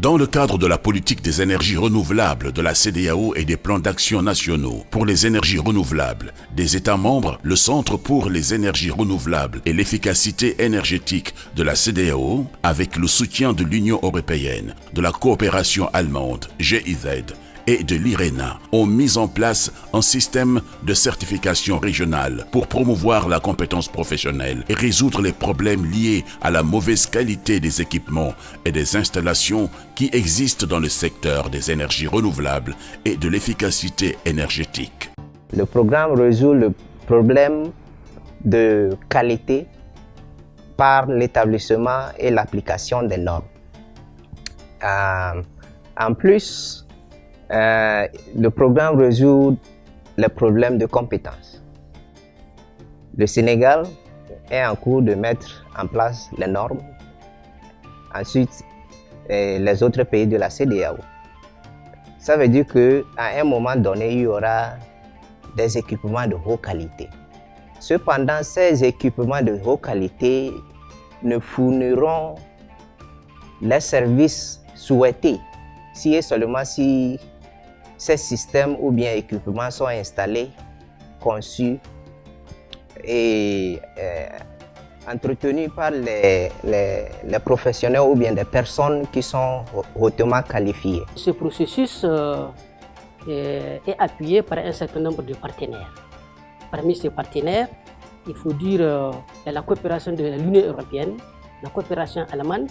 Dans le cadre de la politique des énergies renouvelables de la CEDEAO et des plans d'action nationaux pour les énergies renouvelables des États membres, le Centre pour les énergies renouvelables et l'efficacité énergétique de la CEDEAO, avec le soutien de l'Union européenne, de la coopération allemande GIZ et de l'IRENA, ont mis en place un système de certification régionale pour promouvoir la compétence professionnelle et résoudre les problèmes liés à la mauvaise qualité des équipements et des installations qui existent dans le secteur des énergies renouvelables et de l'efficacité énergétique. Le programme résout le problème de qualité par l'établissement et l'application des normes. En plus, le programme résout les problèmes de compétences. Le Sénégal est en cours de mettre en place les normes. Ensuite, les autres pays de la CEDEAO. Ça veut dire qu'à un moment donné, il y aura des équipements de haute qualité. Cependant, ces équipements de haute qualité ne fourniront les services souhaités si et seulement si ces systèmes ou bien équipements sont installés, conçus et entretenus par les professionnels ou bien des personnes qui sont hautement qualifiées. Ce processus est appuyé par un certain nombre de partenaires. Parmi ces partenaires, il faut dire la coopération de l'Union européenne, la coopération allemande,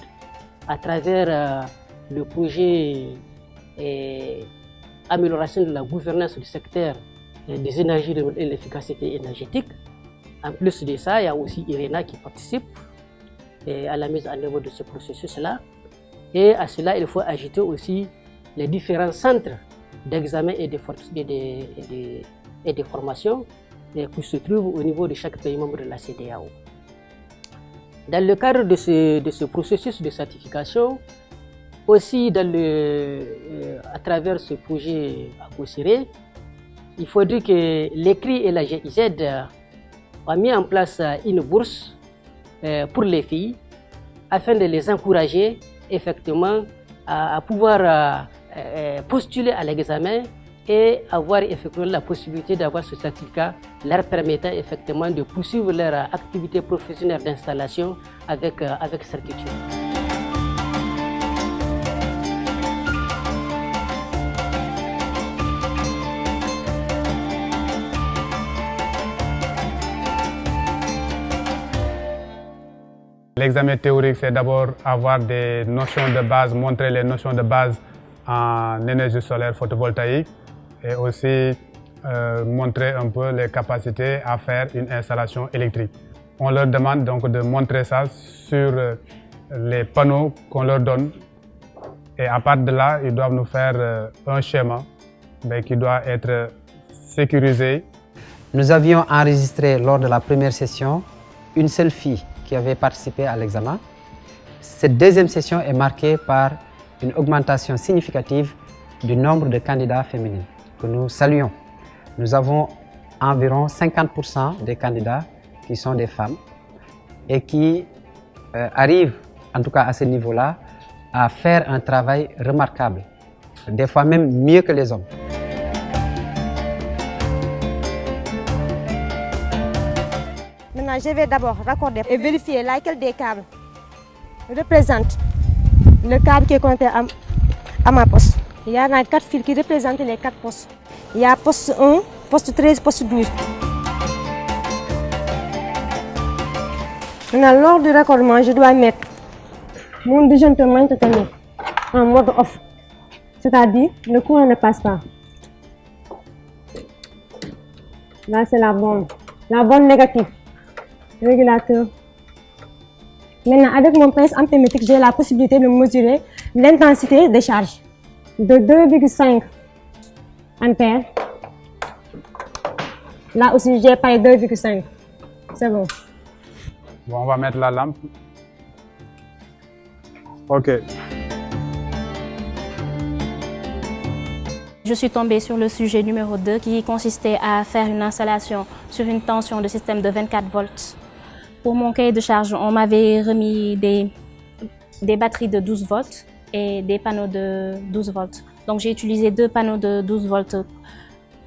à travers le projet amélioration de la gouvernance du secteur des énergies et l'efficacité énergétique. En plus de ça, il y a aussi IRENA qui participe à la mise en œuvre de ce processus-là. Et à cela, il faut ajouter aussi les différents centres d'examen et de formation qui se trouvent au niveau de chaque pays membre de la CEDEAO. Dans le cadre de ce processus de certification, aussi à travers ce projet ACOSIRE, il faut dire que l'ECRI et la GIZ ont mis en place une bourse pour les filles afin de les encourager effectivement à pouvoir postuler à l'examen et avoir effectivement la possibilité d'avoir ce certificat leur permettant effectivement de poursuivre leur activité professionnelle d'installation avec certitude. L'examen théorique, c'est d'abord avoir des notions de base, montrer les notions de base en énergie solaire photovoltaïque et aussi montrer un peu les capacités à faire une installation électrique. On leur demande donc de montrer ça sur les panneaux qu'on leur donne et à partir de là, ils doivent nous faire un schéma qui doit être sécurisé. Nous avions enregistré lors de la première session une seule fille qui avait participé à l'examen. Cette deuxième session est marquée par une augmentation significative du nombre de candidats féminins que nous saluons. Nous avons environ 50% des candidats qui sont des femmes et qui arrivent, en tout cas à ce niveau-là, à faire un travail remarquable, des fois même mieux que les hommes. Maintenant, je vais d'abord raccorder et vérifier laquelle des câbles représente le câble qui est connecté à ma poste. Il y en a 4 fils qui représentent les 4 postes. Il y a poste 1, poste 13, poste 12. Maintenant, lors du raccordement, je dois mettre mon disjoncteur magnétotomique en mode off. C'est-à-dire, le courant ne passe pas. Là, c'est la bonne négative. Régulateur. Maintenant, avec mon pince ampermétrique, j'ai la possibilité de mesurer l'intensité de charge de 2,5 ampères. Là aussi, j'ai pas 2,5. C'est bon. Bon, on va mettre la lampe. OK. Je suis tombée sur le sujet numéro 2 qui consistait à faire une installation sur une tension de système de 24 volts. Pour mon cahier de charge, on m'avait remis des batteries de 12 volts et des panneaux de 12 volts. Donc j'ai utilisé 2 panneaux de 12 volts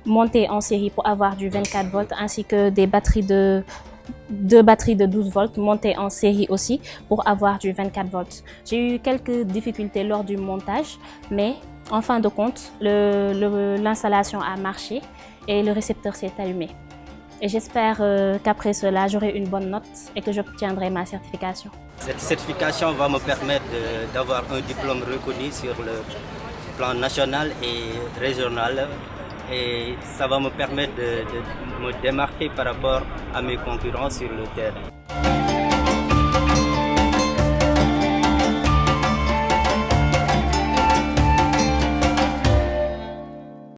montés en série pour avoir du 24 volts ainsi que des batteries de 2 batteries de 12 volts montées en série aussi pour avoir du 24 volts. J'ai eu quelques difficultés lors du montage, mais en fin de compte, l'installation a marché et le récepteur s'est allumé. Et j'espère qu'après cela, j'aurai une bonne note et que j'obtiendrai ma certification. Cette certification va me permettre d'avoir un diplôme reconnu sur le plan national et régional. Et ça va me permettre de me démarquer par rapport à mes concurrents sur le terrain.